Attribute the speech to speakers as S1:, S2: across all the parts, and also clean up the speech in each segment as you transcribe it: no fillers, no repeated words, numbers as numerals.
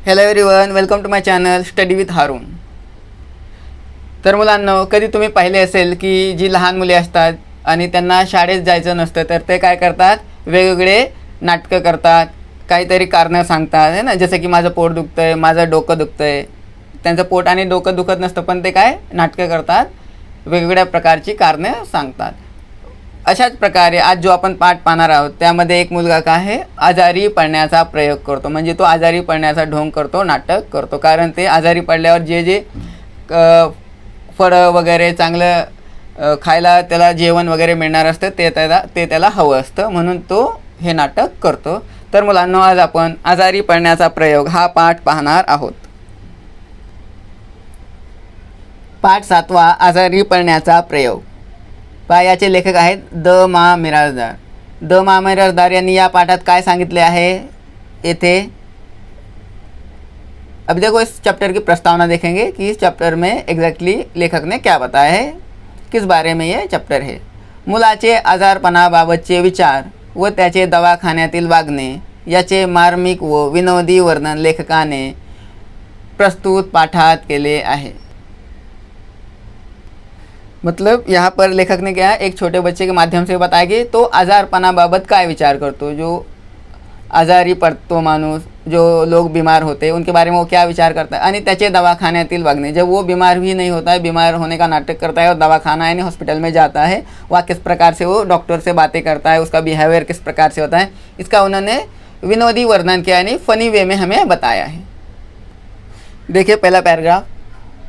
S1: Hello everyone, welcome to my channel study with Haroon. तर मुलांनो, कधी तुम्ही पाहिले असेल की जी लहान मुले असतात आणि त्यांना शाळेत जायचं नसतं तर ते काय करतात, वेगवेगळे नाटकं करतात, काहीतरी कारणं सांगतात है ना. जसं की माझं पोट दुखतं आहे, माझं डोकं दुखतं आहे. त्यांचं पोट आणि डोकं दुखत नसतं पण ते काय नाटकं करतात, वेगवेगळ्या प्रकारची कारणं सांगतात. अशाच प्रकारे आज जो आपण पाठ पाहणार आहोत त्यामध्ये एक मुलगा काय आहे, आजारी पडण्याचा प्रयोग करतो. म्हणजे तो आजारी पडण्याचा ढोंग करतो, नाटक करतो. कारण ते आजारी पडल्यावर जे जे फळं वगैरे चांगलं खायला त्याला जेवण वगैरे मिळणार असतं ते त्याला हवं असतं, म्हणून तो हे नाटक करतो. तर मुलांनो, आज आपण आजारी पडण्याचा प्रयोग हा पाठ पाहणार आहोत. पाठ 7वा, आजारी पडण्याचा प्रयोग. याचे लेखक आहेत द मा मिरासदार. द मा मिरासदार यांनी या पाठात काय सांगितले आहे येथे. अभी देखो इस चैप्टर की प्रस्तावना देखेंगे कि इस चैप्टर में एग्जैक्टली लेखक ने क्या बताया है, किस बारे में ये चैप्टर है. मुलाचे आजारपणाबाबतचे विचार व त्याचे दवाखान्यातील वागणे याचे मार्मिक व विनोदी वर्णन लेखकाने प्रस्तुत पाठात केले आहे. मतलब यहाँ पर लेखक ने क्या एक छोटे बच्चे के माध्यम से बताया कि तो आजारपणाबाबत काय विचार करतो, जो आजारी पडतो माणूस, जो लोग बीमार होते हैं उनके बारे में वो क्या विचार करता है, आणि त्याचे दवाखान्यातील वागणे, जब वो बीमार भी नहीं होता है, बीमार होने का नाटक करता है और दवाखाना यानी हॉस्पिटल में जाता है, वह किस प्रकार से वो डॉक्टर से बातें करता है, उसका बिहेवियर किस प्रकार से होता है, इसका उन्होंने विनोदी वर्णन किया यानी फनी वे में हमें बताया है. देखिए पहला पैराग्राफ.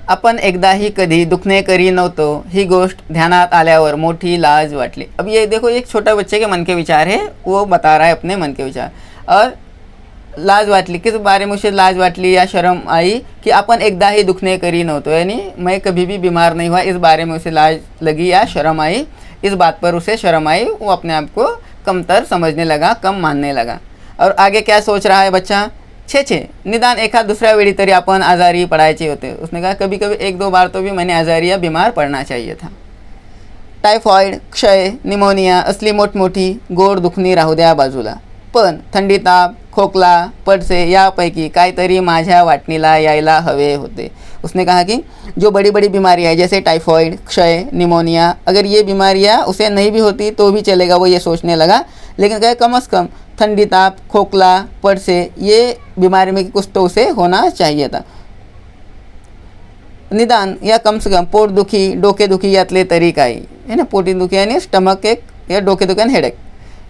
S1: आपण एकदाही कधी दुखणे करी नव्हतो, ही गोष्ट ध्यानात आल्यावर मोठी लाज वाटली. अब ये देखो एक छोटा बच्चे के मन के विचार है, वो बता रहा है अपने मन के विचार. और लाज वाटली, किस बारे में उसे लाज वाटली या शर्म आई कि अपन एकदाही दुखणे करी नव्हतो, यानी मैं कभी भी बीमार नहीं हुआ, इस बारे में उसे लाज लगी या शर्म आई. इस बात पर उसे शर्म आई, वो अपने आप को कमतर समझने लगा, कम मानने लगा. और आगे क्या सोच रहा है बच्चा, छे निदान एखाद दूसऱ्या वेळी तरी आपण आजारी पडायचे होते. उसने कहा कभी कभी 1-2 बार तो भी मैंने आजारी या बीमार पड़ना चाहिए था. टायफॉइड, क्षय, निमोनिया असली मोठमोठी गोड दुखणी राहू द्या बाजूला, पण थंडी, ताप, खोकला, पडसे यापैकी काहीतरी माझ्या वाटणीला यायला हवे होते. उसने कहा कि जो बड़ी बड़ी बीमारियाँ जैसे टाइफॉइड, क्षय, निमोनिया, अगर ये बीमारियाँ उसे नहीं भी होती तो भी चलेगा, वो ये सोचने लगा. लेकिन कहे कम से कम ठंडी, ताप, खोखला, पड़से ये बीमारी में कुछ तो उसे होना चाहिए था. निदान या कम से कम पोट दुखी, डोके दुखी यातले तरी काही है ना, पोटी दुखी यानी स्टमक एक या डोके दुखी यानी हेडेक,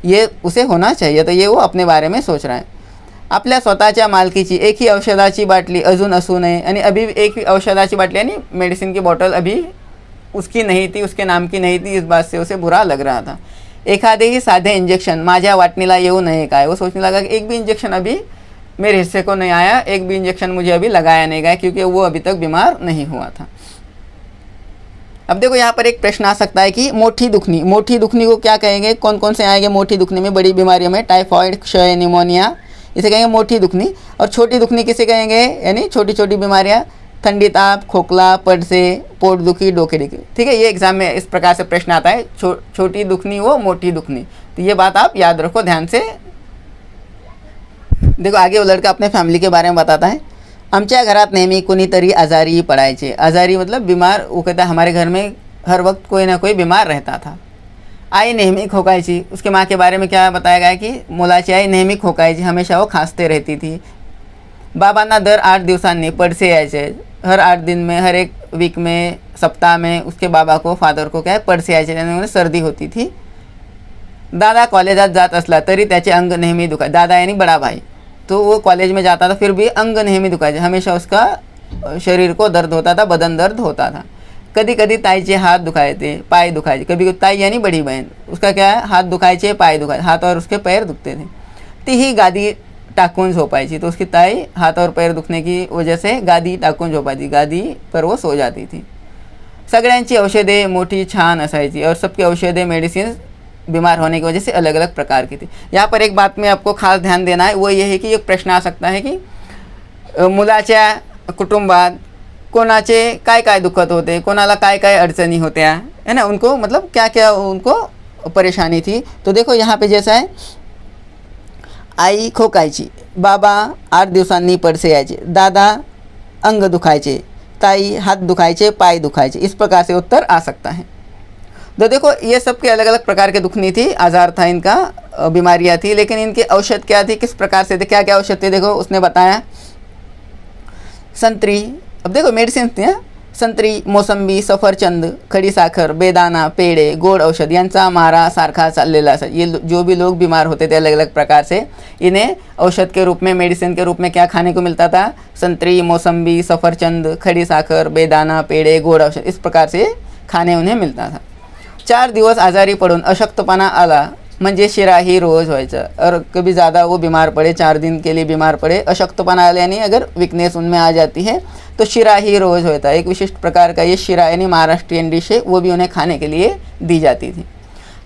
S1: ये उसे होना चाहिए. तो ये वो अपने बारे में सोच रहा है. आपल्या स्वतःच्या मालकीची एक ही औषधाची बाटली अजून असू नये, आणि अभी एक ही औषधाची बाटली यानी मेडिसिन की बॉटल अभी उसकी नहीं थी, उसके नाम की नहीं थी, इस बात से उसे बुरा लग रहा था. एखादे ही साधे इंजेक्शन माझ्या वाटणीला येऊ नये काय, वो सोचने लगा कि एक भी इंजेक्शन अभी मेरे हिस्से को नहीं आया, एक भी इंजेक्शन मुझे अभी लगाया नहीं गया, क्योंकि वो अभी तक बीमार नहीं हुआ था. अब देखो यहाँ पर एक प्रश्न आ सकता है कि मोटी दुखनी को क्या कहेंगे, कौन कौन से आएंगे मोटी दुखनी में, बड़ी बीमारियों में टाइफॉइड, क्षय, निमोनिया, इसे कहेंगे मोटी दुखनी. और छोटी दुखनी किसे कहेंगे, यानी छोटी छोटी बीमारियाँ, ठंडी, ताप, खोखला, पड़से, पोट दुखी, डोके दुखी. ठीक है, ये एग्जाम में इस प्रकार से प्रश्न आता है, छोटी दुखनी वो मोटी दुखनी. तो ये बात आप याद रखो ध्यान से. देखो आगे वो लड़का अपने फैमिली के बारे में बताता है. आमच्या घरात नेहमी कोणीतरी आजारी पडायचे. आजारी मतलब बीमार, वो कहता है हमारे घर में हर वक्त कोई ना कोई बीमार रहता था. आई नेहमी खोकायची. उसके माँ के बारे में क्या बताया गया कि मुलाची आई नेहमी खोकायची, हमेशा वो खांसते रहती थी. बाबांना दर 8 दिवसांनी पडसे यायचे. हर 8 दिन में, हर एक वीक में, सप्ताह में उसके बाबा को, फादर को क्या है पडसे यायचे, त्यामुळे सर्दी होती थी. दादा कॉलेजात जात असला तरी त्याचे अंग नेहमी दुखायचे. दादा यानी बड़ा भाई, तो वो कॉलेज में जाता था फिर भी अंग नेहमी दुखायचे, हमेशा उसका शरीर को दर्द होता था, बदन दर्द होता था. कधी कधी ताईचे हाथ दुखायचे, पाय दुखायचे. कभी ताई यानी बड़ी बहन, उसका क्या है हाथ दुखायचे, पाय दुखायचे, हाथ और उसके पैर दुखते थे. तीही गादी टाकून झोपायची. तो उसकी ताई हाथ और पैर दुखने की वजह से गादी टाकून झोपायची, गादी पर वो सो जाती थी. सगळ्यांची औषधे मोठी छान असायची और सबकी औषधे मेडिसिन बीमार होने की वजह से अलग अलग प्रकार की थी. यहाँ पर एक बात में आपको खास ध्यान देना है, वो ये है कि एक प्रश्न आ सकता है कि मुलाच्या कुटुंबात कोणाचे काय काय दुखत होते, कोणाला काय काय अडचणी होत्या है ना, उनको मतलब क्या क्या उनको परेशानी थी. तो देखो यहाँ पे जैसा है, आई खोकायची, बाबा 8 दिवसांनी पडसे यायचे, दादा अंग दुखायचे, ताई हाथ दुखायचे, पाय दुखायचे। इस प्रकार से उत्तर आ सकता है। तो देखो ये सब के अलग अलग प्रकार के दुख नहीं थी, आज़ार था इनका, बीमारियां थी, लेकिन इनके औषध क्या थी, किस प्रकार से थे, क्या क्या औषध थे, देखो उसने बताया। संतरी, अब देखो मेडिसिन थी, संतरी, मोसंबी, सफरचंद, खडी साखर, बेदाना, पेड़े, गोड औषध यांचा मारा सारखा चाललेला असा। ये जो भी लोग बीमार होते थे अलग अलग प्रकार से, इन्हें औषध के रूप में, मेडिसिन के रूप में क्या खाने को मिलता था, संतरी, मोसंबी, सफरचंद, खडी साखर, बेदाना, पेड़े, गोड औषध, इस प्रकार से खाने उन्हें मिलता था। 4 दिवस आजारी पडून अशक्तपणा आला म्हणजे शिरा ही रोज व्हायचा। और कभी ज़्यादा वो बीमार पड़े, 4 दिन के लिए बीमार पड़े, अशक्तपणा आले यानी अगर वीकनेस उनमें आ जाती है तो शिरा ही रोज होता है। एक विशिष्ट प्रकार का ये शिरा यानी महाराष्ट्रीयन डिश है, वो भी उन्हें खाने के लिए दी जाती थी।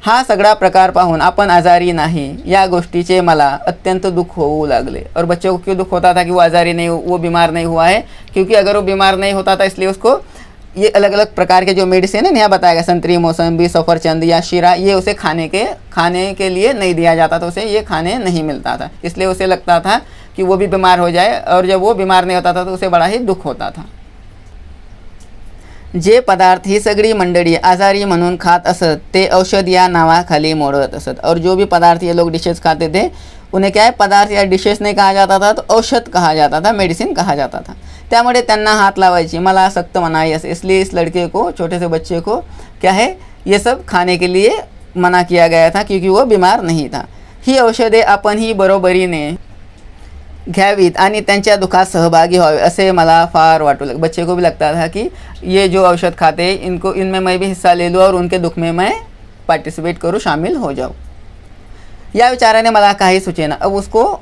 S1: हा सगळा प्रकार पाहून आपण आजारी नाही या गोष्टीचे मला अत्यंत दुःख होऊ लागले। और बच्चों को क्यों दुःख होता था कि वो आजारी नहीं, वो बीमार नहीं हुआ है, क्योंकि अगर वो बीमार नहीं होता था इसलिए उसको ये अलग अलग प्रकार के जो मेडिसिन है यहाँ बताया गया, संतरी, मौसम्बी, सफरचंद या शीरा, ये उसे खाने के लिए नहीं दिया जाता था, उसे ये खाने नहीं मिलता था, इसलिए उसे लगता था कि वो भी बीमार हो जाए। और जब वो बीमार नहीं होता था तो उसे बड़ा ही दुख होता था। जे पदार्थ ही सगळी मंडळी आजारी म्हणून खात असत ते औषध या नावाखाली मोडत असत। और जो भी पदार्थ ये लोग डिशेस खाते थे उन्हें क्या है, पदार्थ या डिशेस नहीं कहा जाता था, तो औषध कहा जाता था, मेडिसिन कहा जाता था। त्यामुळे त्यांना हाथ लावायची मला सख्त मनाई असे। इसलिए इस लड़के को, छोटे से बच्चे को क्या है, ये सब खाने के लिए मना किया गया था, क्योंकि वो बीमार नहीं था। ही औषधे आपण ही बरोबरीने घ्यावीत आणि त्यांच्या दुखात सहभागी व्हावे असे मला फार वाटू लगे। बच्चे को भी लगता था कि ये जो औषध खाते इनमें मैं भी हिस्सा ले लूँ और उनके दुख में मैं पार्टिसिपेट करूँ, शामिल हो जाऊँ। या विचाराने मला काही सुचेना। अब उसको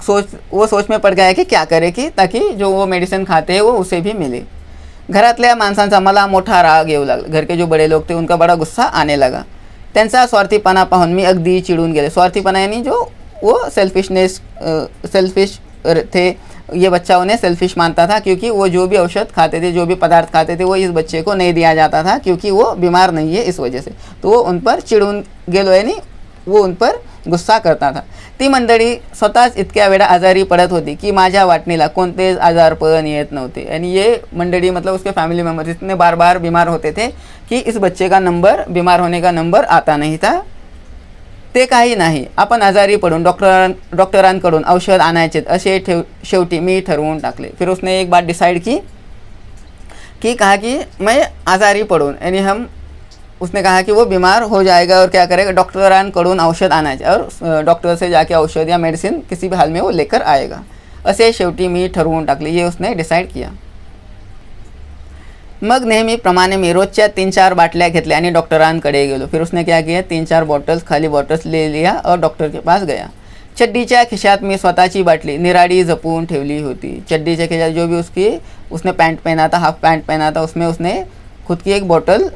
S1: सोच में पड़ गया कि क्या करे कि ताकि जो वो मेडिसिन खाते हैं वो उसे भी मिले। घरातल्या माणसांचा मला मोठा राग येऊ लागला। घर के जो बड़े लोग थे उनका बड़ा गुस्सा आने लगा। त्यांचा स्वार्थीपणा पाहून मी अगदी चिडून गेले। स्वार्थीपणा यानी जो वो सेल्फिश थे, ये बच्चा उन्हें सेल्फिश मानता था, क्योंकि वो जो भी औषध खाते थे, जो भी पदार्थ खाते थे, वो इस बच्चे को नहीं दिया जाता था, क्योंकि वो बीमार नहीं है इस वजह से। तो वो उन पर चिडून गेलो यानी वो उन पर गुस्सा करता था। ती मंडळी स्वतःच इतक्या वेळा आजारी पडत होती की माझ्या वाटणीला कोणतेच आजारपण येत नव्हते। यानी ये मंडळी मतलब उसके फैमिली मेम्बर्स इतने बार बार बीमार होते थे कि इस बच्चे का नंबर, बीमार होने का नंबर आता नहीं था। ते काही नाही, आपण आजारी पडून डॉक्टरांकडून औषध आणायचे असे शेवटी मी ठरवून टाकले। फिर उसने एक बात डिसाइड की कहा कि मैं आजारी पडून यानी उसने कहा कि वो बीमार हो जाएगा और क्या करेगा, डॉक्टरांकडून औषध आणायचे और डॉक्टर से जाके औषध या मेडिसिन किसी भी हाल में वो लेकर आएगा, असे शेवटी मी ठरवून टाकले। ये उसने डिसाइड किया। मग नेहमीप्रमाणे मी रोजच्या 3-4 बाटल्या घेतल्या आणि डॉक्टरांकडे गेलो। फिर उसने क्या किया, 3-4 बॉटल्स, खाली बॉटल्स ले लिया और डॉक्टर के पास गया। चड्डीच्या खिशात मी स्वतःची बाटली निराड़ी जपून ठेवली होती। चड्डीच्या खिशात जो भी उसने पैंट पहना था, हाफ पैंट पहना था, उसमें उसने खुद की एक बॉटल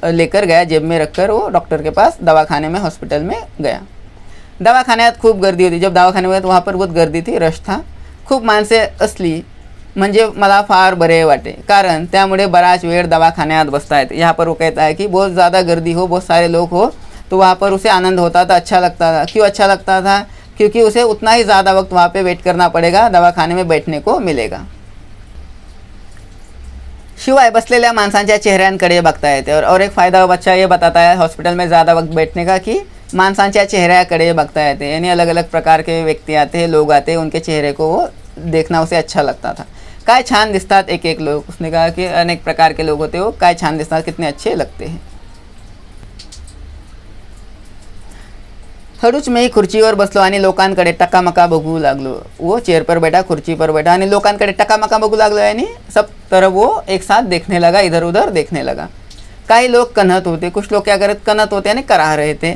S1: लेकर गया, जेब में रखकर वो डॉक्टर के पास दवाखाने में, हॉस्पिटल में गया। दवाखान्यात खूप गर्दी होती। जब दवाखाने में वहाँ पर बहुत गर्दी थी, रश था, खूप माणसे असली म्हणजे मला फार बरे वाटे, कारण त्यामुळे बराच वेळ दवाखान्यात बसता है। यहाँ पर वो कहता है कि बहुत ज़्यादा गर्दी हो, बहुत सारे लोग हो, तो वहाँ पर उसे आनंद होता था, अच्छा लगता था। क्यों अच्छा लगता था, क्योंकि उसे उतना ही ज़्यादा वक्त वहाँ पे वेट करना पड़ेगा, दवाखाने में बैठने को मिलेगा। शिवाय बसलेल्या माणसांच्या चेहऱ्यांकडे बघता येते। और एक फ़ायदा बच्चा ये बताता है हॉस्पिटल में ज़्यादा वक्त बैठने का कि माणसांच्या चेहऱ्याकडे बघता येते, यानी अलग अलग प्रकार के व्यक्ति आते हैं, लोग आते हैं, उनके चेहरे को वो देखना उसे अच्छा लगता था। काय छान दिसतात एक एक लोग, उसने कहा कि अनेक प्रकार के लोग होते हो, काय छान दिसतात, कितने अच्छे लगते हैं। हळूच मी खुर्चीवर बसलो आणि लोकांकडे टकामका बघू लागलो। वो चेयर पर बैठा, खुर्ची पर बैठा आणि लोकांकडे टकामका बघू लागलो, यानी सब तरफ वो एक साथ देखने लगा, इधर उधर देखने लगा। काही लोग कनहत होते, कुछ लोग क्या करते, कनहत होते यानी कराह रहे थे।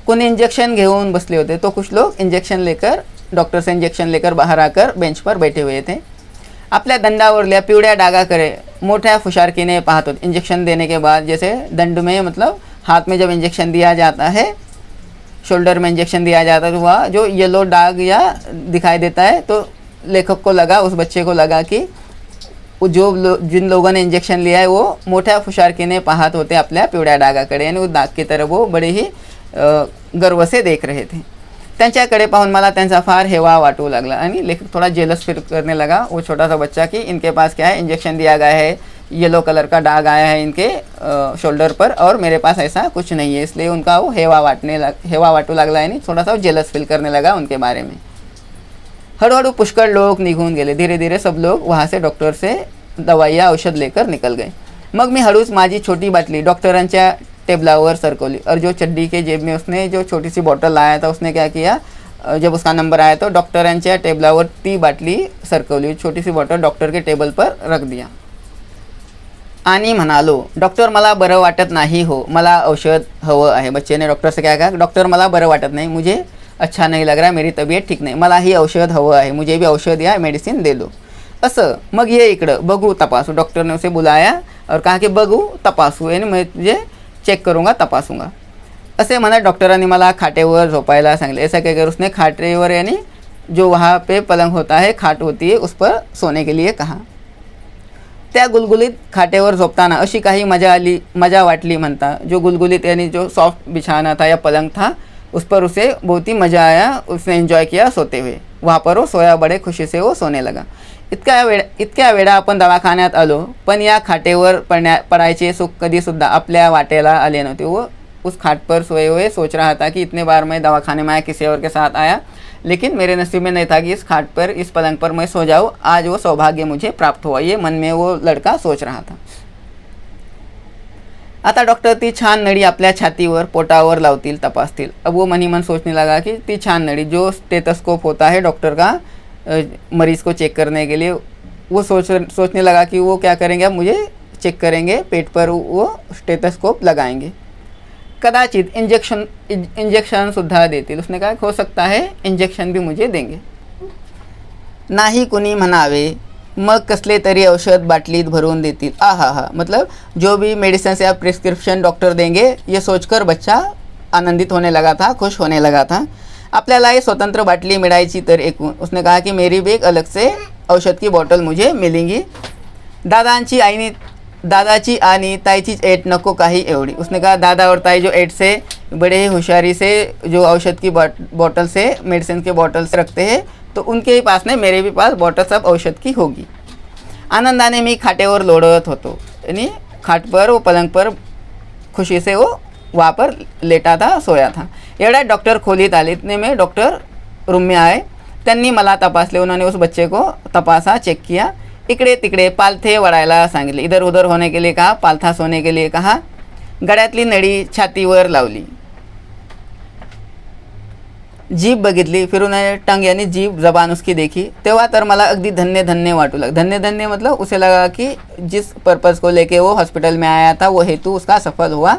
S1: कोणी इंजेक्शन घेऊन बसले होते, तो कुछ लोग इंजेक्शन लेकर, डॉक्टर से इंजेक्शन लेकर बाहर आकर बेंच पर बैठे हुए थे। आपल्या दंडावरल्या पिवळ्या डागाकडे मोठ्या फुशारकीने पाहत होते। इंजेक्शन देने के बाद, जैसे दंड में मतलब हाथ में जब इंजेक्शन दिया जाता है, शोल्डर में इंजेक्शन दिया जाता है, तो वह जो येलो दाग या दिखाई देता है, तो लेखक को लगा, उस बच्चे को लगा कि जिन लोगों ने इंजेक्शन लिया है वो मोठ्या फुशारकीने पाहत होते अपल्या पिवळ्या डागाकडे, यानी उस दाग की तरफ वो बड़े ही गर्व से देख रहे थे। त्यांच्याकडे पाहून मला त्यांचा फार हेवा वाटू लागला आणि लेखक थोड़ा जेलस फील करने लगा वो छोटा सा बच्चा कि इनके पास क्या है, इंजेक्शन दिया गया है, येलो कलर का दाग आया है इनके शोल्डर पर और मेरे पास ऐसा कुछ नहीं है, इसलिए उनका वो हेवा वाटू लागला आणि थोड़ा सा जेलस फील करने लगा उनके बारे में। हळूहळू पुष्कळ लोग निघून गेले, धीरे धीरे सब लोग वहाँ से डॉक्टर से दवाइयाँ औषध लेकर निकल गए। मग मी हळूच माझी छोटी बाटली डॉक्टरांच्या टेबलावर सरकवली और जो चड्डी के जेब में उसने जो छोटी सी बॉटल लाया था उसने क्या किया, जब उसका नंबर आया तो डॉक्टरांच्या टेबलावर ती बाटली सरकवली, छोटी सी बॉटल डॉक्टर के टेबल पर रख दिया आणि म्हणालो, डॉक्टर मला बरं वाटत नाही हो, मला औषध हवं आहे। बच्चे ने डॉक्टर से क्या कहा, डॉक्टर मला बरं वाटत नाही, मुझे अच्छा नहीं लग रहा, मेरी तबीयत ठीक नाही, मला ही औषध हवं आहे, मुझे भी औषध या मेडिसिन दे दो। असं मग ये इकडं बघू तपासू, डॉक्टर ने उसे बुलाया और कहा कि बघू तपासू, यानी मैं तुझे चेक करूँगा तपासूंगा। असे म्हणत डॉक्टरांनी मला खाटेवर झोपायला सांगितले। ऐसा कहकर उसने खाटेवर यानी जो वहाँ पे पलंग होता है, खाट होती है, उस पर सोने के लिए कहा। त्या गुलगुलीत खाटेवर झोपताना अशी काही मजा वाटली म्हणता, जो गुलगुलीत यानी जो सॉफ्ट बिछाना था या पलंग था उस पर उसे बहुत ही मज़ा आया, उसने एंजॉय किया सोते हुए। वहाँ पर वो सोया, बड़े खुशी से वो सोने लगा। इतक्या वेळा आपण दवाखान्यात आलो पण या खाटेवर पडायचे सुख कधीसुद्धा आपल्या वाटेला आले नव्हते। वो उस खाट पर सोए हुए सोच रहा था कि इतने बार मैं दवाखाने में आया, किसी और के साथ आया, लेकिन मेरे नसीब में नहीं था कि इस खाट पर, इस पलंग पर मैं सो जाऊँ, आज वो सौभाग्य मुझे प्राप्त हुआ, ये मन में वो लड़का सोच रहा था। आता डॉक्टर ती छान नळी आपल्या छातीवर, पोटावर लावतील, तपासतील। अब वो मन ही मन सोचने लगा कि ती छान नळी जो स्टेथोस्कोप होता है डॉक्टर का मरीज़ को चेक करने के लिए, वो सोचने लगा कि वो क्या करेंगे, अब मुझे चेक करेंगे, पेट पर वो स्टेथोस्कोप लगाएंगे, कदाचित इंजेक्शन सुद्धा देतील। उसने कहा हो सकता है इंजेक्शन भी मुझे देंगे। नाही कुणी म्हणावे मग कसले तरी औषध बाटलीत भरून देतील। आहा, मतलब जो भी मेडिसिन या प्रिस्क्रिप्शन डॉक्टर देंगे ये सोचकर बच्चा आनंदित होने लगा था, खुश होने लगा था। आपल्याला ये स्वतंत्र बाटली मिळायची तर एकूण, उसने कहा कि मेरी भी एक अलग से औषध की बॉटल मुझे मिलेंगी। दादाची आणि ताईचीच ऐट नको काही एवढी। उसने कहा दादा और ताई जो ऐट से बड़े ही होशियारी से जो औषध की बॉटल से, मेडिसिन के बॉटल से रखते हैं, तो उनके ही पास नहीं, मेरे भी पास बॉटल सब औषध की होगी। आनंदाने मी खाटेवर लोळत होतो, यानी खाट पर, वो पलंग पर खुशी से वो वहाँ पर लेटा था, सोया था। एवढ्यात डॉक्टर खोलीत आले, इतने में डॉक्टर रूम में आए, त्यांनी मला तपासले, उन्होंने उस बच्चे को तपासा, चेक किया, इकडे तिकडे पालथे वळायला सांगितले, इधर उधर होने के लिए कहा, पालथा सोने के लिए कहा, गळ्यातली नळी छातीवर लावली, जीभ बघितली, फिर उन्होंने टंग यानी जीभ, जबान उसकी देखी, तेव्हा तर मला अगदी धन्य धन्य वाटू लगा। धन्य धन्य मतलब उसे लगा कि जिस पर्पज़ को लेके वो हॉस्पिटल में आया था वो हेतु उसका सफल हुआ।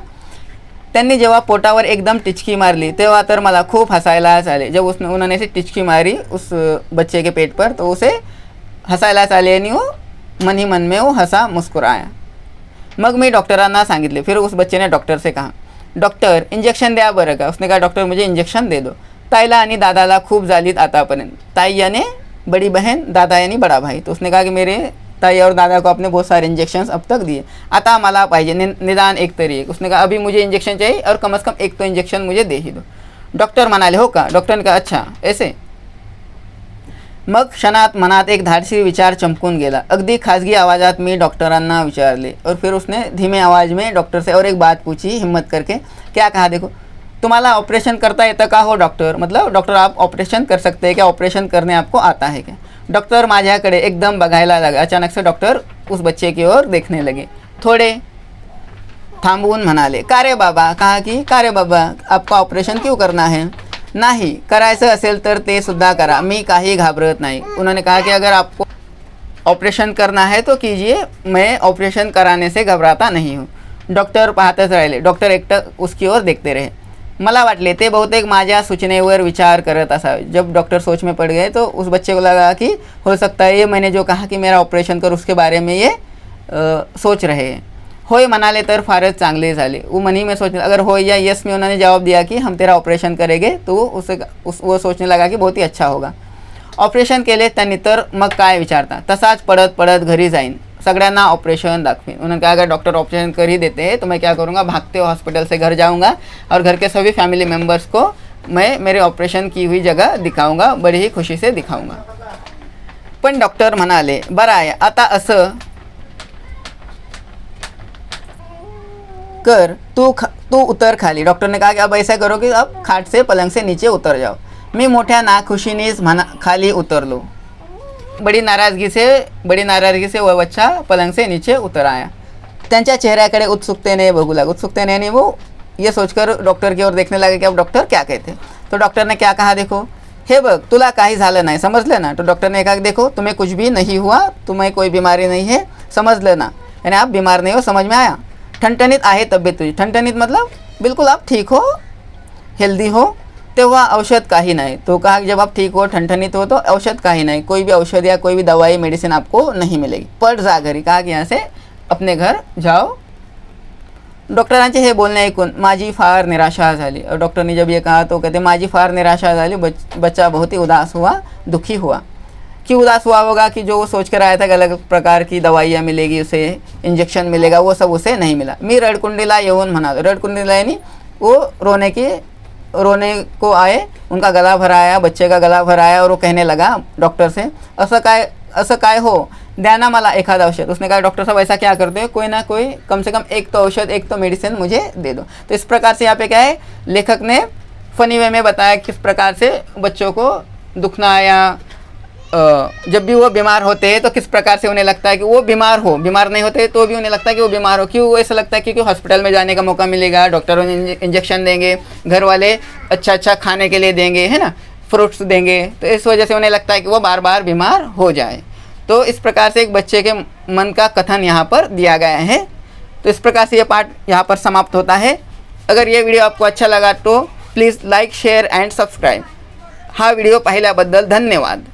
S1: त्यांनी जेव्हा पोटावर एकदम टिचकी मारली तेव्हा तर मला खूप हसायलाच आले। जब उन्होंने ऐसी टिचकी मारी उस बच्चे के पेट पर तो उसे हसायलाच आले आणि वो मन ही मन में वो हंसा, मुस्कुराया। मग मी डॉक्टरांना सांगितले, फिर उस बच्चे ने डॉक्टर से कहा, डॉक्टर इंजेक्शन द्या बरं का। उसने कहा डॉक्टर मुझे इंजेक्शन दे दो। ताईला आणि दादाला खूप झालीत आतापर्यंत, ताई यानी बड़ी बहन, दादा यानी बड़ा भाई। तो उसने कहा कि मेरे ताई और दादा को आपने बहुत सारे इंजेक्शन्स अब तक दिए, आता मला पाहिजे निदान एक तरी एक। उसने कहा अभी मुझे इंजेक्शन चाहिए और कम से कम एक तो इंजेक्शन मुझे दे ही दो। डॉक्टर म्हणाले हो का। डॉक्टर ने कहा अच्छा ऐसे। मग क्षणात मनात एक धाडसी विचार चमकून गेला। अगदी खाजगी आवाज़ात मी डॉक्टरांना विचारले और फिर उसने धीमे आवाज़ में डॉक्टर से और एक बात पूछी हिम्मत करके। क्या कहा, देखो तुम्हाला ऑपरेशन करता येतं का हो डॉक्टर, मतलब डॉक्टर आप ऑपरेशन कर सकते हैं क्या, ऑपरेशन करने आपको आता है क्या। डॉक्टर माझ्याकडे एकदम बघायला लगा। अचानक से डॉक्टर उस बच्चे की ओर देखने लगे, थोड़े थांबून म्हणाले, का रे बाबा। कहा कि का रे बाबा आपको ऑपरेशन क्यों करना है। नाही करायचं असेल तर ते सुद्धा करा, मी काही घाबरत नाही। उन्होंने कहा कि अगर आपको ऑपरेशन करना है तो कीजिए, मैं ऑपरेशन कराने से घबराता नहीं हूँ। डॉक्टर पाहतच राहिले। डॉक्टर एकटक उसकी ओर देखते रहे। मला वाटले ते बहुतेक माझ्या सूचनेवर विचार करत असावे। जब डॉक्टर सोच में पड़ गए तो उस बच्चे को लगा कि हो सकता है ये मैंने जो कहा कि मेरा ऑपरेशन कर उसके बारे में ये सोच रहे हैं। होय म्हणाले तर फारच चांगले झाले। वो मनी में सोचने, अगर होय या यस में उन्होंने जवाब दिया कि हम तेरा ऑपरेशन करेंगे तो वो सोचने लगा कि बहुत ही अच्छा होगा। ऑपरेशन केले त्यांनी तर मग काय विचारता, तसाच पडत पडत घरी जाईन, सगळ्यांना ऑपरेशन दाखवीन। उन्होंने कहा अगर डॉक्टर ऑपरेशन कर ही देते हैं तो मैं क्या करूँगा, भागते हुए हॉस्पिटल से घर जाऊँगा और घर के सभी फैमिली मेम्बर्स को मैं मेरे ऑपरेशन की हुई जगह दिखाऊंगा, बड़ी ही खुशी से दिखाऊंगा. पण डॉक्टर म्हणाले, बरं आहे, आता असं कर, तू उतर खाली. डॉक्टर ने कहा कि अब ऐसा करो कि अब खाट से पलंग से नीचे उतर जाओ. मी मोठ्या नाखुशीनेच खाली उतरलो. बड़ी नाराज़गी से वह बच्चा पलंग से नीचे उतर आया. त्यांच्या चेहऱ्याकडे उत्सुकतेने बघू लागला. उत्सुकतेने यानी वो ये सोचकर डॉक्टर की ओर देखने लगे कि अब डॉक्टर क्या कहते. तो डॉक्टर ने क्या कहा, देखो हे बघ, तुला काही झालं नाही, समझलं ना. तो डॉक्टर ने कहा देखो तुम्हें कुछ भी नहीं हुआ, तुम्हें कोई बीमारी नहीं है, समझलं ना. यानी आप बीमार नहीं हो, समझ में आया. ठणठणीत आहे तब्येत तुझी. ठणठणीत मतलब बिल्कुल आप ठीक हो, हेल्दी हो. तेव्हा औषध काही नाही. तो कहा जब आप ठीक हो, ठणठणीत हो, तो औषध काही नाही, कोई भी औषध या कोई भी दवाई मेडिसिन आपको नहीं मिलेगी. पट जा घरी. कहा कि यहाँ से अपने घर जाओ. डॉक्टरांचे हे बोलणे ऐकून माझी फार निराशा झाली. और डॉक्टर ने जब ये कहा तो कहते माझी फार निराशा झाली. बच्चा बहुत ही उदास हुआ, दुखी हुआ. क्यों उदास हुआ होगा कि जो वो सोच कर आया था कि अलग प्रकार की दवाइयाँ मिलेगी, उसे इंजेक्शन मिलेगा, वो सब उसे नहीं मिला. मी रडकुंडीला येऊन म्हणालो. रडकुंडीला यानी वो रोने को आए, उनका गला भराया, बच्चे का गला भराया और वो कहने लगा डॉक्टर से, असं काय हो, द्या ना मला एखादा औषध. उसने कहा डॉक्टर साहब ऐसा क्या करते हो, कोई ना कोई कम से कम एक तो औषध, एक तो मेडिसिन मुझे दे दो. तो इस प्रकार से यहाँ पे क्या है, लेखक ने फनी वे में बताया किस प्रकार से बच्चों को दुखना या जब भी वो बीमार होते हैं तो किस प्रकार से उन्हें लगता है कि वो बीमार नहीं होते तो भी उन्हें लगता है कि वो बीमार हो. क्यों ऐसा लगता है, क्योंकि हॉस्पिटल में जाने का मौका मिलेगा, डॉक्टरों ने इंजेक्शन देंगे, घर वाले अच्छा खाने के लिए देंगे, है ना, फ्रूट्स देंगे. तो इस वजह से उन्हें लगता है कि वो बार बार बीमार हो जाए. तो इस प्रकार से एक बच्चे के मन का कथन यहाँ पर दिया गया है. तो इस प्रकार से ये पाठ यहाँ पर समाप्त होता है. अगर ये वीडियो आपको अच्छा लगा तो please like, share and subscribe. हा व्हिडिओ पाहिल्याबद्दल धन्यवाद.